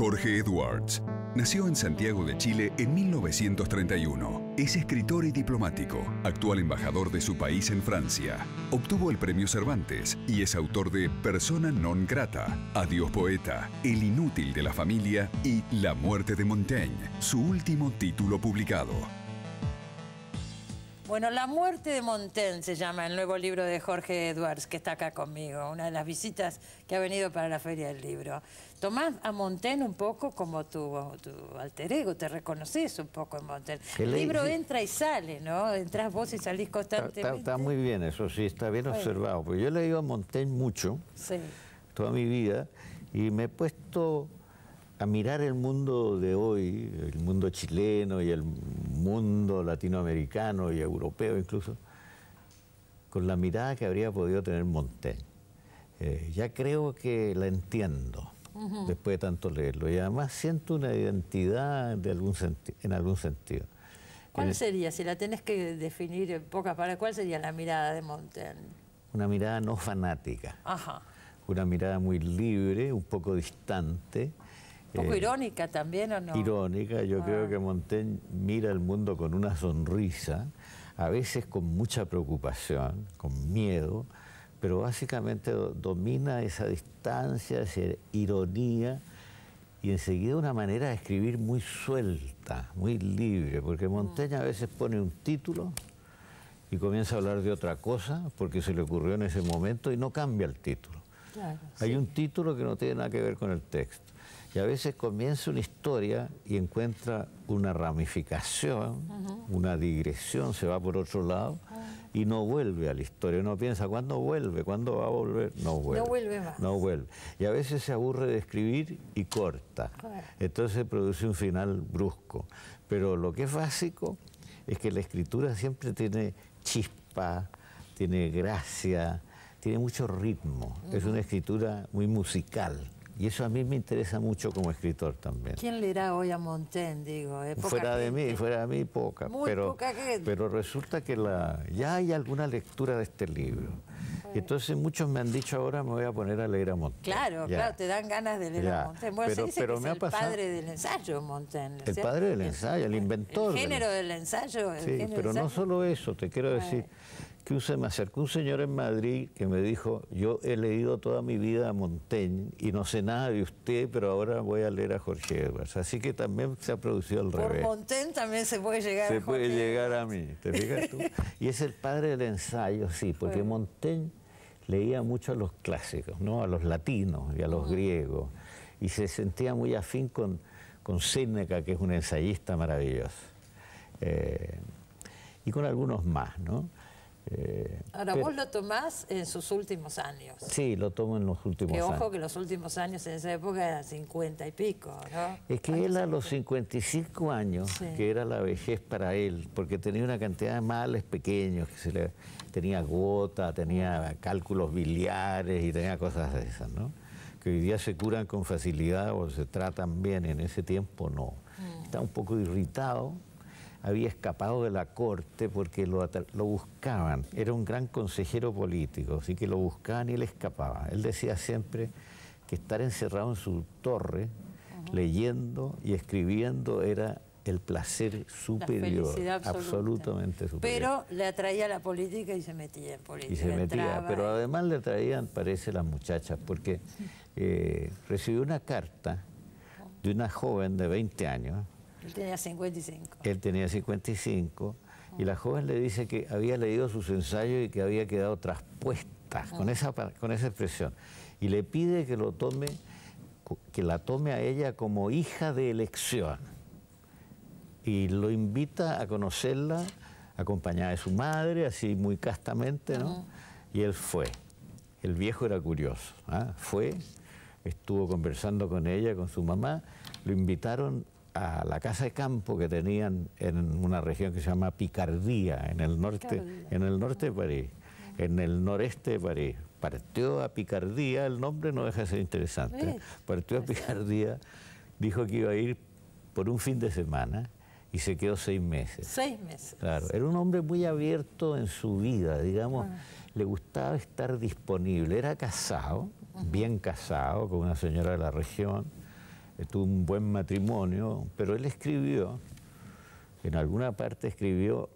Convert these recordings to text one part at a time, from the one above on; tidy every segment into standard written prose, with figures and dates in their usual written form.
Jorge Edwards nació en Santiago de Chile en 1931. Es escritor y diplomático, actual embajador de su país en Francia. Obtuvo el Premio Cervantes y es autor de Persona non grata, Adiós poeta, El inútil de la familia y La muerte de Montaigne, su último título publicado. Bueno, La muerte de Montaigne se llama el nuevo libro de Jorge Edwards, que está acá conmigo, una de las visitas que ha venido para la Feria del Libro. Tomás a Montaigne un poco como tu alter ego, te reconoces un poco en Montaigne. El libro entra y sale, ¿no? Entrás vos y salís constantemente. Está muy bien, eso sí, está bien observado. Porque yo he leído a Montaigne mucho, toda mi vida, y me he puesto a mirar el mundo de hoy, el mundo chileno y el mundo latinoamericano y europeo incluso, con la mirada que habría podido tener Montaigne. Ya creo que la entiendo después de tanto leerlo, y además siento una identidad en algún sentido. ¿Cuál sería, si la tenés que definir en pocas palabras, cuál sería la mirada de Montaigne? Una mirada no fanática, una mirada muy libre, un poco distante. ¿Un poco irónica también o no? Irónica, yo creo que Montaigne mira el mundo con una sonrisa, a veces con mucha preocupación, con miedo, pero básicamente domina esa distancia, esa ironía, y enseguida una manera de escribir muy suelta, muy libre, porque Montaigne a veces pone un título y comienza a hablar de otra cosa, porque se le ocurrió en ese momento, y no cambia el título. Claro, hay un título que no tiene nada que ver con el texto. Y a veces comienza una historia y encuentra una ramificación, una digresión, se va por otro lado y no vuelve a la historia. Uno piensa, ¿cuándo vuelve? ¿Cuándo va a volver? No vuelve. No vuelve más. No vuelve. Y a veces se aburre de escribir y corta. Entonces produce un final brusco. Pero lo que es básico es que la escritura siempre tiene chispa, tiene gracia, tiene mucho ritmo. Es una escritura muy musical. Y eso a mí me interesa mucho como escritor también. ¿Quién leerá hoy a Montaigne, digo? Fuera de mí, poca. Poca gente. Pero resulta que ya hay alguna lectura de este libro. Y entonces muchos me han dicho, ahora me voy a poner a leer a Montaigne. Claro, te dan ganas de leer a Montaigne. Bueno, se dice que es el padre del ensayo, Montaigne. El padre del ensayo, el inventor. El género del ensayo. Sí, pero no solo eso, te quiero decir que me acercó un señor en Madrid que me dijo, yo he leído toda mi vida a Montaigne y no sé nada de usted, pero ahora voy a leer a Jorge Edwards. Así que también se ha producido al revés. Por Montaigne también se puede llegar a Jorge. Se puede llegar a mí, ¿te fijas tú? Y es el padre del ensayo, sí, porque Montaigne leía mucho a los clásicos, ¿no? A los latinos y a los griegos, y se sentía muy afín con Séneca, que es un ensayista maravilloso, y con algunos más, ¿no? Ahora, vos lo tomás en sus últimos años. Sí, lo tomo en los últimos años. Ojo que los últimos años en esa época eran 50 y pico, ¿no? Es que él a los 55 años, que era la vejez para él, porque tenía una cantidad de males pequeños, que tenía gota, tenía cálculos biliares y tenía cosas de esas, ¿no? Que hoy día se curan con facilidad o se tratan bien, en ese tiempo no. Está un poco irritado. Había escapado de la corte porque lo buscaban. Era un gran consejero político, así que lo buscaban y él escapaba. Él decía siempre que estar encerrado en su torre, leyendo y escribiendo, era el placer superior, absolutamente superior. Pero le atraía la política y se metía en política. Y se metía, pero además le atraían, parece, las muchachas, porque recibió una carta de una joven de 20 años. Él tenía 55. Él tenía 55, y la joven le dice que había leído sus ensayos y que había quedado traspuesta con esa expresión. Y le pide que la tome a ella como hija de elección. Y lo invita a conocerla, acompañada de su madre, así muy castamente, ¿no? Y él fue. El viejo era curioso, fue, estuvo conversando con ella, con su mamá, lo invitaron a la casa de campo que tenían en una región que se llama Picardía, en el norte de París, en el noreste de París. Partió a Picardía, el nombre no deja de ser interesante. Partió a Picardía, dijo que iba a ir por un fin de semana y se quedó 6 meses. 6 meses. Claro, era un hombre muy abierto en su vida, digamos, le gustaba estar disponible. Era casado, bien casado, con una señora de la región. tuvo un buen matrimonio, pero él escribió, en alguna parte escribió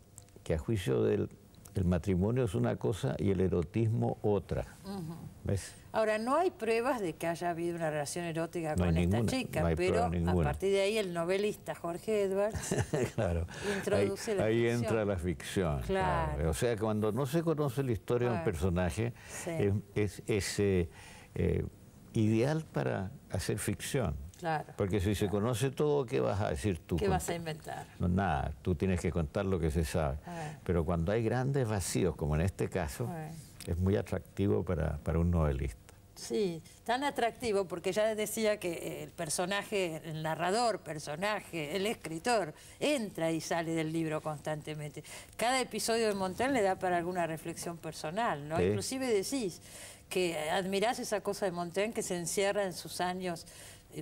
que a juicio de él, el matrimonio es una cosa y el erotismo otra. ¿Ves? Ahora, no hay pruebas de que haya habido una relación erótica No hay con esta ninguna, chica, no hay pero prueba a ninguna. partir de ahí el novelista Jorge Edwards Claro, introduce la ahí ficción. entra la ficción. Claro. O sea, cuando no se conoce la historia de un Claro. personaje, Sí. es ideal para hacer ficción. Claro. Porque si se conoce todo, ¿qué vas a decir tú? ¿Qué vas a inventar? No, nada, tú tienes que contar lo que se sabe. Ah. Pero cuando hay grandes vacíos, como en este caso, Ah. es muy atractivo para un novelista. Sí, tan atractivo porque ya decía que el personaje, el narrador, personaje, el escritor, entra y sale del libro constantemente. Cada episodio de Montaigne le da para alguna reflexión personal, ¿no? Sí. Inclusive decís que admirás esa cosa de Montaigne que se encierra en sus años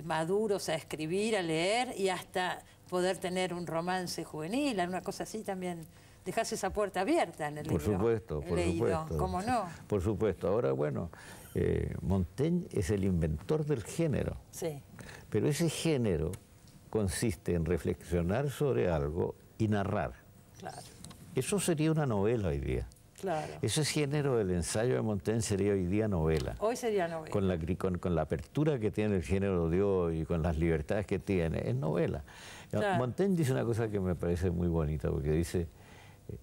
maduros a escribir, a leer y hasta poder tener un romance juvenil, una cosa así también. Dejás esa puerta abierta en el Por libro. supuesto, He por leído. supuesto. ¿Cómo no? Por supuesto. Ahora, bueno, Montaigne es el inventor del género, Sí, pero ese género consiste en reflexionar sobre algo y narrar. claro, Eso sería una novela hoy día. claro. Ese género del ensayo de Montaigne sería hoy día novela. Hoy sería novela. Con la apertura que tiene el género de hoy y con las libertades que tiene, es novela. Claro. Montaigne dice una cosa que me parece muy bonita, porque dice,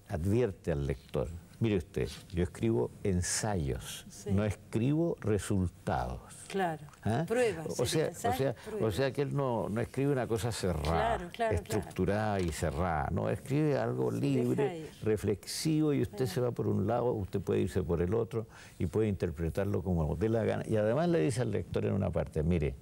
advierte al lector, mire usted, yo escribo ensayos, Sí. no escribo resultados. Claro, ¿Ah? pruebas. O sería sea, ensayo, pruebas. que él no escribe una cosa cerrada, Claro, claro, estructurada y cerrada, no, escribe algo deja libre, ir. reflexivo, y usted se va por un lado, usted puede irse por el otro y puede interpretarlo como dé la gana. Y además le dice al lector en una parte, mire,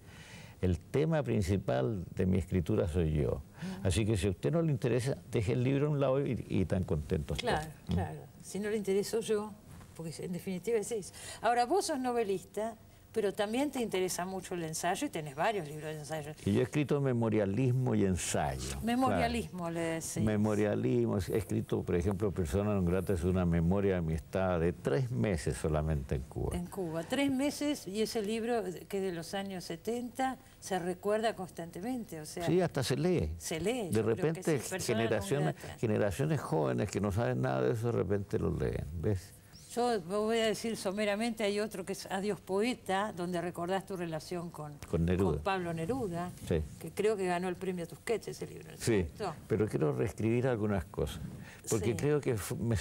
el tema principal de mi escritura soy yo, así que si a usted no le interesa, deje el libro a un lado y tan contentos Claro, todos. claro. Si no le interesó yo, porque en definitiva es eso. Ahora, vos sos novelista, pero también te interesa mucho el ensayo y tenés varios libros de ensayo. Y yo he escrito memorialismo y ensayo. Memorialismo, le decís. Memorialismo, he escrito, por ejemplo, Persona non grata es una memoria de amistad de 3 meses solamente en Cuba. En Cuba. 3 meses y ese libro que es de los años 70 se recuerda constantemente, o sea, Sí, hasta se lee. se lee. De Yo creo que repente sí, Persona non grata. generaciones jóvenes que no saben nada de eso, de repente lo leen, ¿ves? Yo voy a decir someramente, hay otro que es Adiós Poeta, donde recordás tu relación con Neruda. con Pablo Neruda, Sí. que creo que ganó el premio Tusquets ese libro. ¿no es Sí, cierto? pero quiero reescribir algunas cosas, porque Sí. creo que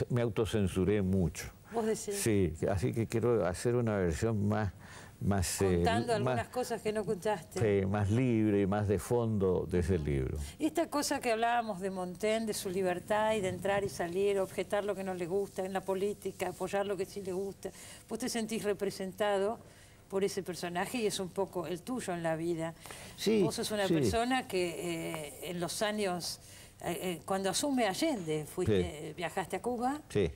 me autocensuré mucho. Vos decís, Sí, así que quiero hacer una versión más contando algunas más, cosas que no contaste. más libre y más de fondo de ese libro. Esta cosa que hablábamos de Montaigne, de su libertad y de entrar y salir, objetar lo que no le gusta en la política, apoyar lo que sí le gusta, vos te sentís representado por ese personaje y es un poco el tuyo en la vida. Sí, Vos sos una sí. persona que en los años, cuando asume Allende, viajaste a Cuba. Sí.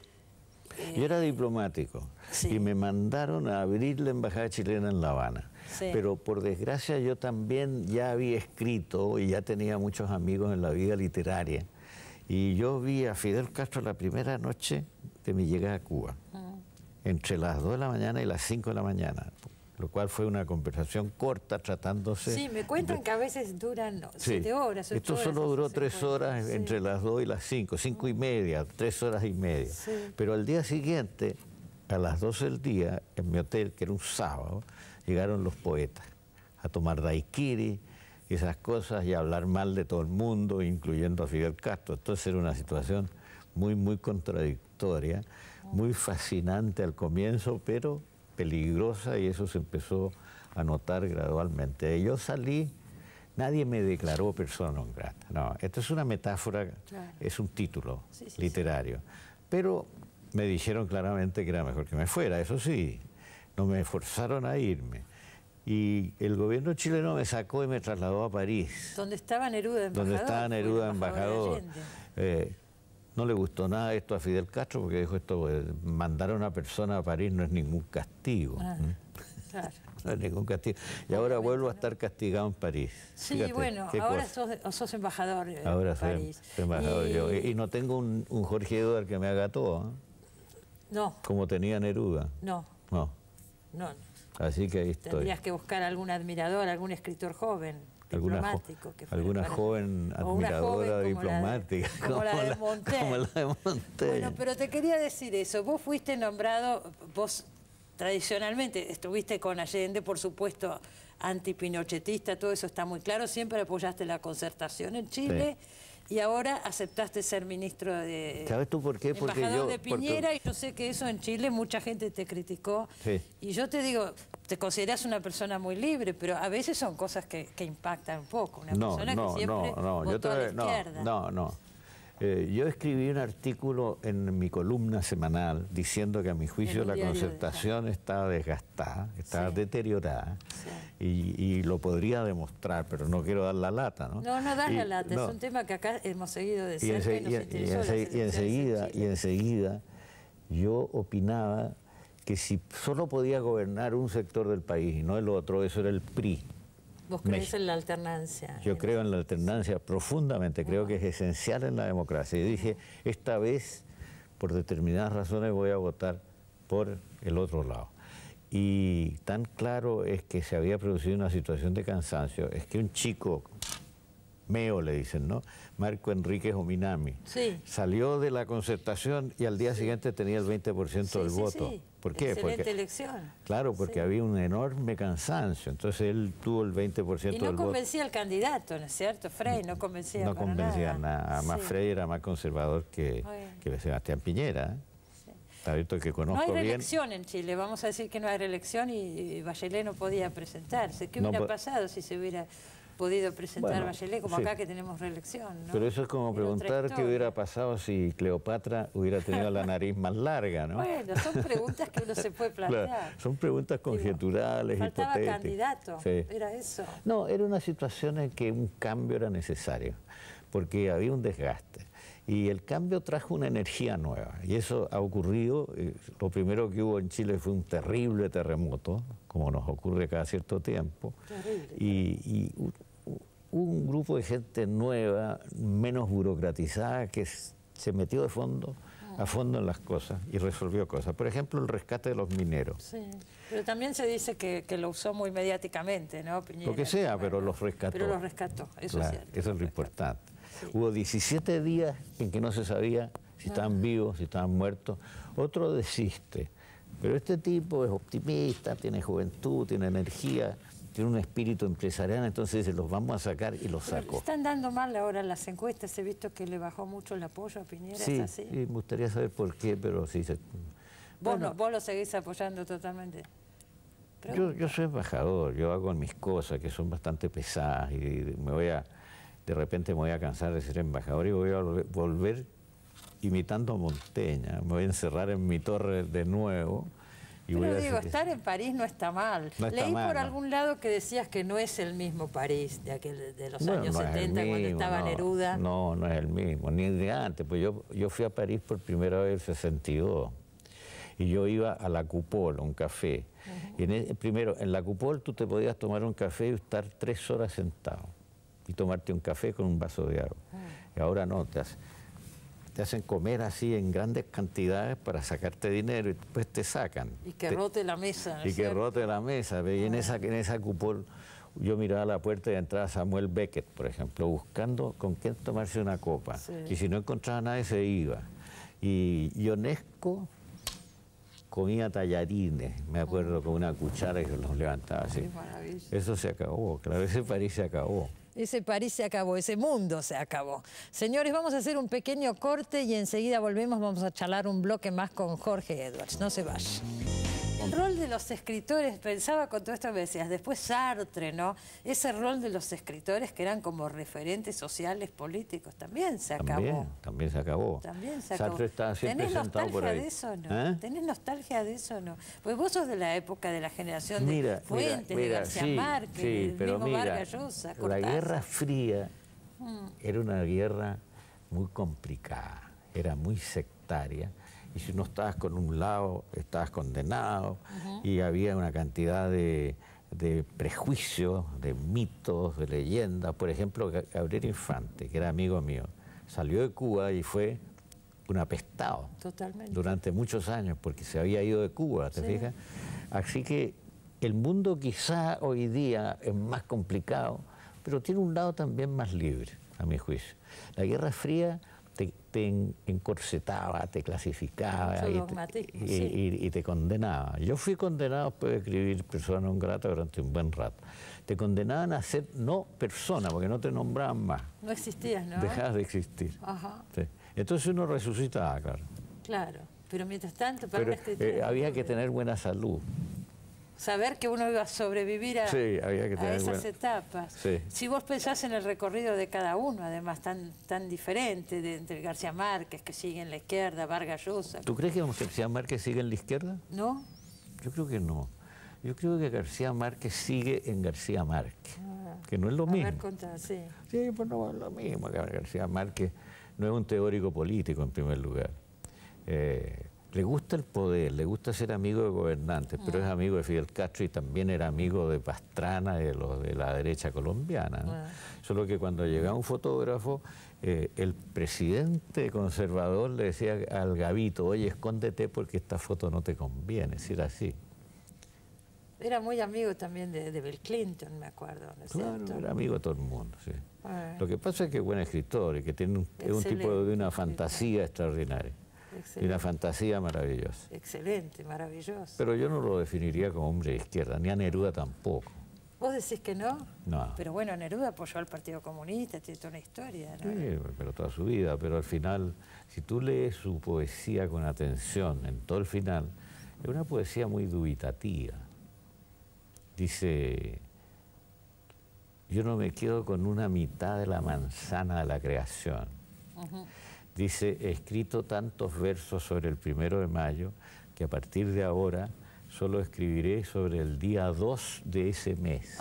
Yo era diplomático sí. y me mandaron a abrir la embajada chilena en La Habana. Sí. Pero por desgracia yo también ya había escrito y ya tenía muchos amigos en la vida literaria. Y yo vi a Fidel Castro la primera noche de mi llegada a Cuba, entre las 2 de la mañana y las 5 de la mañana, lo cual fue una conversación corta tratándose... Sí, me cuentan que a veces duran 7 Sí. horas, 8 Esto horas. solo duró esos 3 encuentros. horas Sí. entre las 2 y las 5, 5 y media, 3 horas y media. Sí. Pero al día siguiente, a las 12 del día, en mi hotel, que era un sábado, llegaron los poetas a tomar daiquiri y esas cosas y a hablar mal de todo el mundo, incluyendo a Fidel Castro. Entonces era una situación muy, muy contradictoria, muy fascinante al comienzo, pero peligrosa, y eso se empezó a notar gradualmente. Yo salí, nadie me declaró persona non grata. No, esto es una metáfora, Claro. es un título Sí, sí, literario. Pero me dijeron claramente que era mejor que me fuera, eso sí, no me forzaron a irme. Y el gobierno chileno me sacó y me trasladó a París, Donde estaba Neruda embajador. donde estaba fue el Neruda de embajador. Allende. No le gustó nada esto a Fidel Castro porque dijo esto, mandar a una persona a París no es ningún castigo. Ah, claro. No es ningún castigo. Y ahora vuelvo a estar castigado en París. Sí, Fíjate, bueno, qué ahora cosa. sos embajador Ahora en soy París. embajador yo. Y no tengo un Jorge Eduard que me haga todo, ¿eh? No, Como tenía Neruda. no, No. no. Así que ahí estoy. Tendrías que buscar algún admirador, algún escritor joven, diplomático. Alguna joven admiradora diplomática. Como la de Montaigne. Como la de Montaigne. Bueno, pero te quería decir eso. Vos fuiste nombrado, vos tradicionalmente estuviste con Allende, por supuesto, antipinochetista, todo eso está muy claro. Siempre apoyaste la Concertación en Chile. Sí. Y ahora aceptaste ser ministro de... ¿Sabes tú por qué? Porque embajador de Piñera, y yo sé que eso en Chile mucha gente te criticó. Sí. Y yo te digo, te consideras una persona muy libre, pero a veces son cosas que impactan un poco. Una persona que siempre votó a la izquierda. No. Yo escribí un artículo en mi columna semanal diciendo que a mi juicio la Concertación estaba desgastada, estaba deteriorada, y lo podría demostrar, pero no quiero dar la lata, ¿no? No das la lata, es un tema que acá hemos seguido de cerca y enseguida yo opinaba que si solo podía gobernar un sector del país y no el otro, eso era el PRI. ¿Vos crees en la alternancia? Yo creo en la alternancia profundamente, creo que es esencial en la democracia. Y dije, esta vez, por determinadas razones, voy a votar por el otro lado. Y tan claro es que se había producido una situación de cansancio, es que un chico, Meo le dicen, ¿no? Marco Enríquez Ominami, salió de la Concertación y al día siguiente tenía el 20% del voto. ¿Por qué? Excelente elección. Claro, porque había un enorme cansancio. Entonces él tuvo el 20% del voto. Y no convencía al candidato, ¿no es cierto? Frey no convencía No convencía nada. Además, Frey era más conservador que Sebastián Piñera. Que conozco no hay bien. reelección en Chile. Vamos a decir que no hay reelección y Bachelet no podía presentarse. ¿Qué hubiera pasado si se hubiera podido presentar Bachelet, como acá que tenemos reelección, ¿no? Pero eso es como preguntar qué hubiera pasado si Cleopatra hubiera tenido la nariz más larga, ¿no? Bueno, son preguntas que uno se puede plantear. Claro, son preguntas conjeturales, faltaba hipotéticas. Candidato, era eso. No, era una situación en que un cambio era necesario, porque había un desgaste. Y el cambio trajo una energía nueva, y eso ha ocurrido. Lo primero que hubo en Chile fue un terrible terremoto, como nos ocurre cada cierto tiempo, y un grupo de gente nueva, menos burocratizada, que se metió a fondo en las cosas y resolvió cosas. Por ejemplo, el rescate de los mineros. Sí, pero también se dice que lo usó muy mediáticamente, ¿no? Piñera, lo que sea, pero los rescató. Pero los rescató, eso es cierto. Eso es lo importante. Sí. Hubo 17 días en que no se sabía si estaban vivos, si estaban muertos. Otro desiste. Pero este tipo es optimista, tiene juventud, tiene energía, tiene un espíritu empresarial, entonces dice, los vamos a sacar y los sacó. Están dando mal ahora las encuestas, he visto que le bajó mucho el apoyo a Piñera, sí, ¿es así? Sí, me gustaría saber por qué, pero sí. ¿Vos lo seguís apoyando totalmente? Yo soy embajador, yo hago mis cosas que son bastante pesadas y de repente me voy a cansar de ser embajador y voy a volver imitando a Montaigne. Me voy a encerrar en mi torre de nuevo. Pero digo, estar en París no está mal. Leí por algún lado que decías que no es el mismo París de los años 70, cuando estaba Neruda. No es el mismo, ni de antes. Pues yo fui a París por primera vez en el 62 y yo iba a la Coupole, un café. Y primero, en la Coupole tú te podías tomar un café y estar 3 horas sentado y tomarte un café con un vaso de agua. Y ahora no, te hacen comer así en grandes cantidades para sacarte dinero y después te sacan. Y que rote la mesa. Y que rote la mesa. Y en esa Coupole yo miraba a la puerta y entraba Samuel Beckett, por ejemplo, buscando con quién tomarse una copa. Sí. Y si no encontraba a nadie se iba. Y Ionesco comía tallarines, me acuerdo, con una cuchara y se los levantaba así. Eso se acabó, claro, ese París se acabó. Ese París se acabó, ese mundo se acabó. Señores, vamos a hacer un pequeño corte y enseguida volvemos, vamos a charlar un bloque más con Jorge Edwards. No se vayan. El rol de los escritores, pensaba con todo esto que decías, después Sartre, ¿no? Ese rol de los escritores que eran como referentes sociales, políticos, también se acabó. También se acabó. También se acabó. Sartre estaba siempre sentado por ahí. ¿Tenés nostalgia de eso o no? ¿Tenés nostalgia de eso o no? Pues vos sos de la época de la generación de Fuentes, de García Márquez, del mismo Vargas Llosa, Cortázar. La Guerra Fría era una guerra muy complicada, era muy sectaria. Y si no estabas con un lado, estabas condenado, y había una cantidad de prejuicios, de mitos, de leyendas. Por ejemplo, Gabriel Infante, que era amigo mío, salió de Cuba y fue un apestado. Totalmente. Durante muchos años, porque se había ido de Cuba, ¿te fijas? Así que el mundo quizá hoy día es más complicado, pero tiene un lado también más libre, a mi juicio. La Guerra Fría te encorsetaba, te clasificaba y te condenaba. Yo fui condenado después de escribir Persona non grata durante un buen rato. Te condenaban a ser no persona, porque no te nombraban más. No existías, ¿no? Dejabas de existir. Ajá. Sí. Entonces uno resucitaba, claro. Claro, pero mientras tanto... Pero había que tener buena salud. Saber que uno iba a sobrevivir a, había que tener esas etapas. Sí. Si vos pensás en el recorrido de cada uno, además tan diferente, entre García Márquez, que sigue en la izquierda, Vargas Llosa... ¿Tú crees que García Márquez sigue en la izquierda? ¿No? Yo creo que no. Yo creo que García Márquez sigue en García Márquez, que no es lo mismo. A ver, contá, sí. Sí, pues no es lo mismo. García Márquez no es un teórico político, en primer lugar. Le gusta el poder, le gusta ser amigo de gobernantes, pero es amigo de Fidel Castro y también era amigo de Pastrana y de los de la derecha colombiana, ¿no? Solo que cuando llegaba un fotógrafo, el presidente conservador le decía al Gavito, oye, escóndete porque esta foto no te conviene, si era así. Era muy amigo también de Bill Clinton, me acuerdo, ¿no es cierto? Claro, era amigo de todo el mundo, sí. Lo que pasa es que es buen escritor y que tiene es un tipo de una fantasía extraordinaria. Y una fantasía maravillosa. Excelente, maravilloso. Pero yo no lo definiría como hombre de izquierda, ni a Neruda tampoco. ¿Vos decís que no? No. Pero bueno, Neruda apoyó al Partido Comunista, tiene toda una historia, ¿no? Sí, pero toda su vida. Pero al final, si tú lees su poesía con atención, en todo el final, es una poesía muy dubitativa. Dice, yo no me quedo con una mitad de la manzana de la creación. Dice, he escrito tantos versos sobre el 1 de mayo que a partir de ahora solo escribiré sobre el día 2 de ese mes.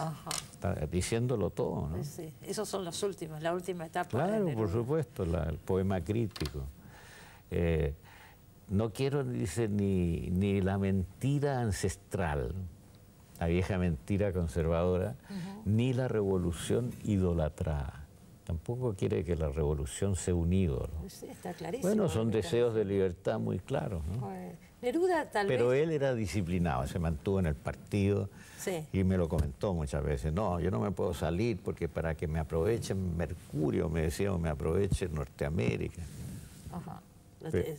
Está diciéndolo todo, ¿no? Sí, esos son los últimos, la última etapa. Claro, por supuesto, el poema crítico. No quiero, dice, ni la mentira ancestral, la vieja mentira conservadora, ni la revolución idolatrada. Tampoco quiere que la revolución sea un ídolo. Sí, está clarísimo. Bueno, son deseos de libertad muy claros, ¿no? Neruda tal vez... Pero él era disciplinado, se mantuvo en el partido y me lo comentó muchas veces. No, yo no me puedo salir porque para que me aprovechen Mercurio, me decía, o me aprovechen Norteamérica.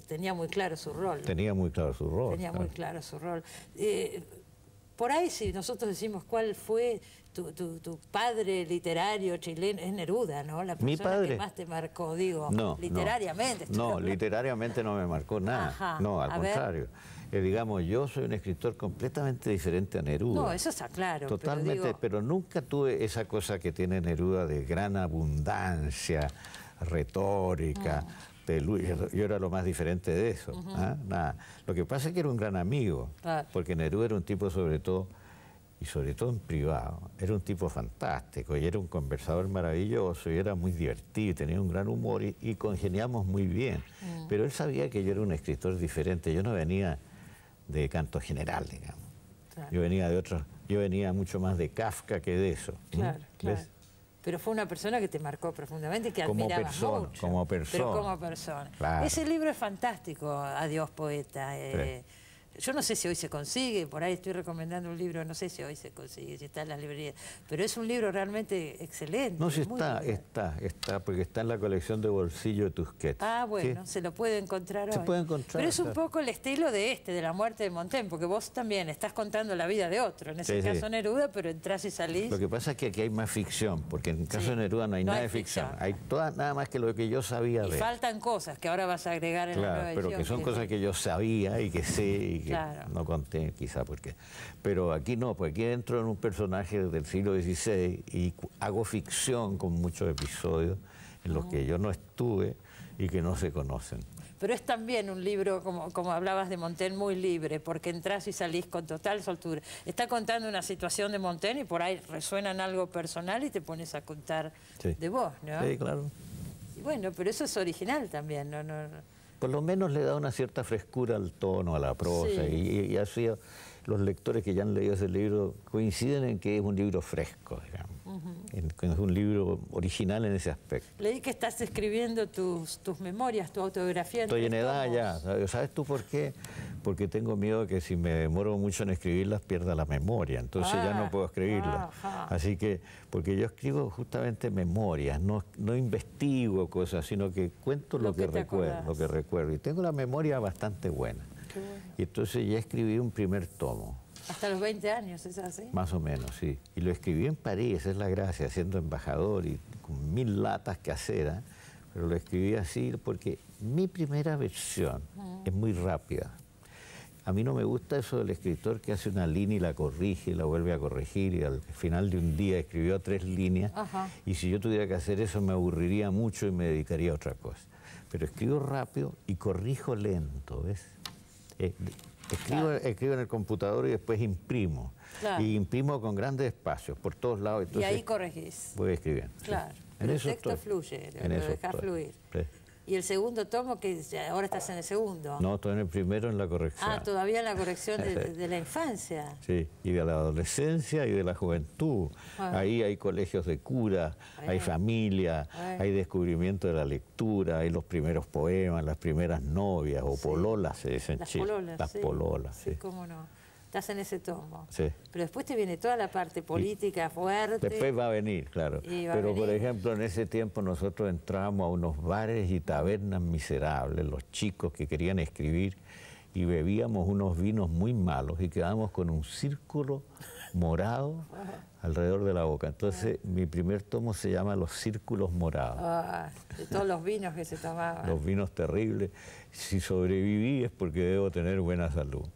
Tenía muy claro su rol. Tenía muy claro su rol. Tenía muy claro su rol. Por ahí, si nosotros decimos cuál fue tu padre literario chileno, es Neruda, ¿no? La persona que más te marcó, digo, literariamente. No, literariamente no me marcó nada. No, al contrario. Digamos, yo soy un escritor completamente diferente a Neruda. No, eso está claro. Totalmente, pero nunca tuve esa cosa que tiene Neruda de gran abundancia, retórica. Yo era lo más diferente de eso. Nada. Lo que pasa es que era un gran amigo, porque Neruda era un tipo sobre todo en privado, era un tipo fantástico y era un conversador maravilloso y era muy divertido y tenía un gran humor y congeniamos muy bien. Pero él sabía que yo era un escritor diferente, yo no venía de canto general, digamos. Yo venía de otros, yo venía mucho más de Kafka que de eso. Claro. Pero fue una persona que te marcó profundamente y que admirabas mucho. Como persona. Pero como persona. Claro. Ese libro es fantástico, Adiós, poeta. Yo no sé si hoy se consigue, por ahí estoy recomendando un libro, no sé si hoy se consigue, si está en las librerías, pero es un libro realmente excelente. No, si está, porque está en la colección de bolsillo de Tusquets. Bueno, se lo puede encontrar hoy. Se puede encontrar. Pero es un poco el estilo de la muerte de Montaigne, porque vos también estás contando la vida de otro, en ese caso Neruda, pero entrás y salís. Lo que pasa es que aquí hay más ficción, porque en el caso de Neruda no hay nada de ficción. Hay nada más que lo que yo sabía de él. Y faltan cosas que ahora vas a agregar en la nueva edición. Pero que son cosas que yo sabía y que sé y que no conté quizá porque... Pero aquí no, pues aquí entro en un personaje del siglo XVI y hago ficción con muchos episodios en los que yo no estuve y que no se conocen. Pero es también un libro, como hablabas de Montaigne, muy libre, porque entras y salís con total soltura. Está contando una situación de Montaigne y por ahí resuena en algo personal y te pones a contar de vos, ¿no? Sí, claro. Y bueno, pero eso es original también, ¿no? Por lo menos le da una cierta frescura al tono, a la prosa, y ha sido... los lectores que ya han leído ese libro coinciden en que es un libro fresco, digamos. Que es un libro original en ese aspecto. Leí que estás escribiendo tus memorias, tu autobiografía. Estoy en edad ya. ¿Sabes tú por qué? Porque tengo miedo que si me demoro mucho en escribirlas pierda la memoria. Entonces ya no puedo escribirlas. Así que, porque yo escribo justamente memorias, no investigo cosas, sino que cuento lo que recuerdo. Y tengo la memoria bastante buena. Qué bueno. Y entonces ya escribí un primer tomo. Hasta los 20 años, ¿es así? Más o menos, sí. Y lo escribí en París, es la gracia, siendo embajador y con 1000 latas caseras, pero lo escribí así porque mi primera versión es muy rápida. A mí no me gusta eso del escritor que hace una línea y la corrige y la vuelve a corregir y al final de un día escribió 3 líneas. Y si yo tuviera que hacer eso me aburriría mucho y me dedicaría a otra cosa. Pero escribo rápido y corrijo lento, ¿ves? Escribo en el computador y después imprimo. Claro. Y imprimo con grandes espacios por todos lados. Entonces, y ahí corregís. Voy escribiendo. Claro. Sí. Pero el texto fluye, lo dejás fluir. Sí. Y el segundo tomo, que ahora estás en el segundo. No, estoy en el primero en la corrección. Ah, todavía en la corrección de la infancia. Sí, y de la adolescencia y de la juventud. Ahí hay colegios de cura, hay familia, hay descubrimiento de la lectura, hay los primeros poemas, las primeras novias o pololas, se dicen en Chile. Las pololas, sí. Cómo no. Estás en ese tomo. Sí. Pero después te viene toda la parte política fuerte. Después va a venir, claro. Pero, por ejemplo, en ese tiempo nosotros entrábamos a unos bares y tabernas miserables, los chicos que querían escribir, y bebíamos unos vinos muy malos y quedábamos con un círculo morado alrededor de la boca. Entonces, mi primer tomo se llama Los Círculos Morados. De todos los vinos que se tomaban. Los vinos terribles. Si sobreviví es porque debo tener buena salud.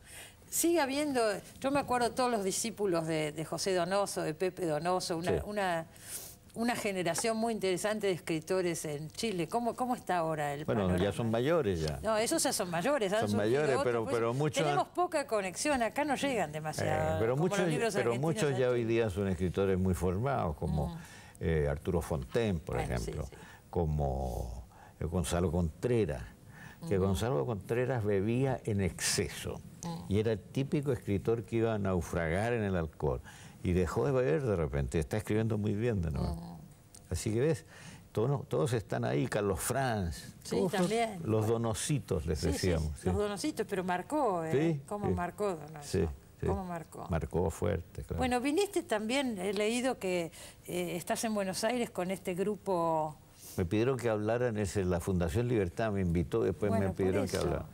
Sigue habiendo, yo me acuerdo todos los discípulos de José Donoso, de Pepe Donoso, una generación muy interesante de escritores en Chile. ¿Cómo está ahora el panorama? Bueno, ya son mayores ya. No, esos ya son mayores. Son mayores, pero muchos... Tenemos poca conexión, acá no llegan demasiado. Pero muchos ya hoy día son escritores muy formados, como Arturo Fontaine, por ejemplo, como Gonzalo Contreras. Que Gonzalo Contreras bebía en exceso y era el típico escritor que iba a naufragar en el alcohol y dejó de beber de repente, está escribiendo muy bien de nuevo. Así que ves, todos están ahí, Carlos Franz, también. Los Donositos les decíamos. Sí. Los Donositos, pero marcó, ¿Cómo marcó Donoso? Sí. ¿Cómo marcó? Marcó fuerte, claro. Bueno, viniste también, he leído que estás en Buenos Aires con este grupo... Me pidieron que hablara en la Fundación Libertad, me invitó, después me pidieron que hablara.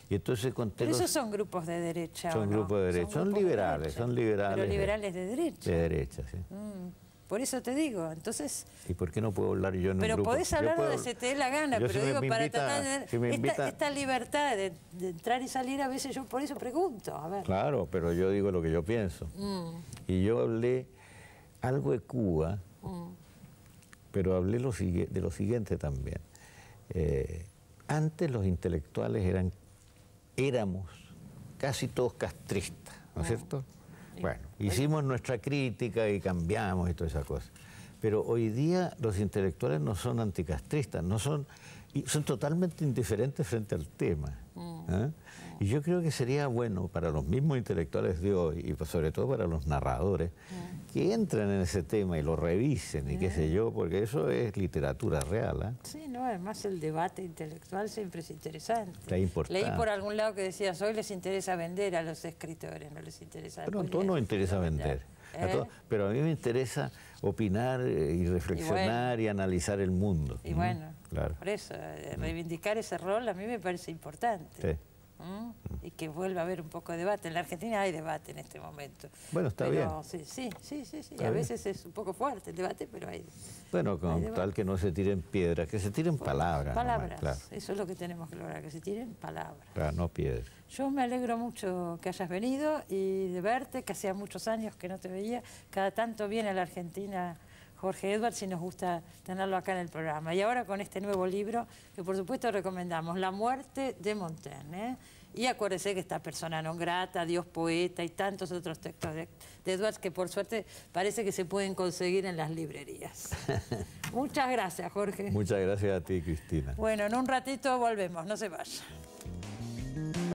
Y entonces conté Pero esos son grupos de derecha, Son grupos de derecha, son liberales. Pero liberales de derecha. De derecha, sí. Por eso te digo, entonces... ¿Y por qué no puedo hablar yo en un grupo? Pero podés hablar donde se te dé la gana, pero digo, para tratar de esta libertad de entrar y salir, a veces yo por eso pregunto, a ver. Claro, pero yo digo lo que yo pienso. Y yo hablé algo de Cuba, pero hablé de lo siguiente también. Antes los intelectuales éramos casi todos castristas, ¿no es cierto? Bueno, hicimos nuestra crítica y cambiamos y toda esa cosa. Pero hoy día los intelectuales no son anticastristas, son totalmente indiferentes frente al tema. Y yo creo que sería bueno para los mismos intelectuales de hoy, y sobre todo para los narradores, que entren en ese tema y lo revisen y qué sé yo, porque eso es literatura real. Sí, no, además el debate intelectual siempre es interesante. Es importante. Leí por algún lado que decías, hoy les interesa vender a los escritores, no les interesa... Pero a todos nos interesa vender. Pero a mí me interesa opinar y reflexionar y analizar el mundo. Y bueno, por eso, reivindicar ese rol a mí me parece importante. Y que vuelva a haber un poco de debate. En la Argentina hay debate en este momento. Bueno, está bien. Sí. A veces es un poco fuerte el debate, pero hay... Bueno, con tal que no se tiren piedras, que se tiren palabras. Palabras, claro. Eso es lo que tenemos que lograr, que se tiren palabras. Claro, no piedras. Yo me alegro mucho que hayas venido y de verte, que hacía muchos años que no te veía. Cada tanto viene a la Argentina Jorge Edwards y nos gusta tenerlo acá en el programa. Y ahora con este nuevo libro, que por supuesto recomendamos, La muerte de Montaigne. Y acuérdese que está Persona non grata, Dios poeta y tantos otros textos de Edwards que por suerte parece que se pueden conseguir en las librerías. Muchas gracias, Jorge. Muchas gracias a ti, Cristina. Bueno, en un ratito volvemos, no se vaya.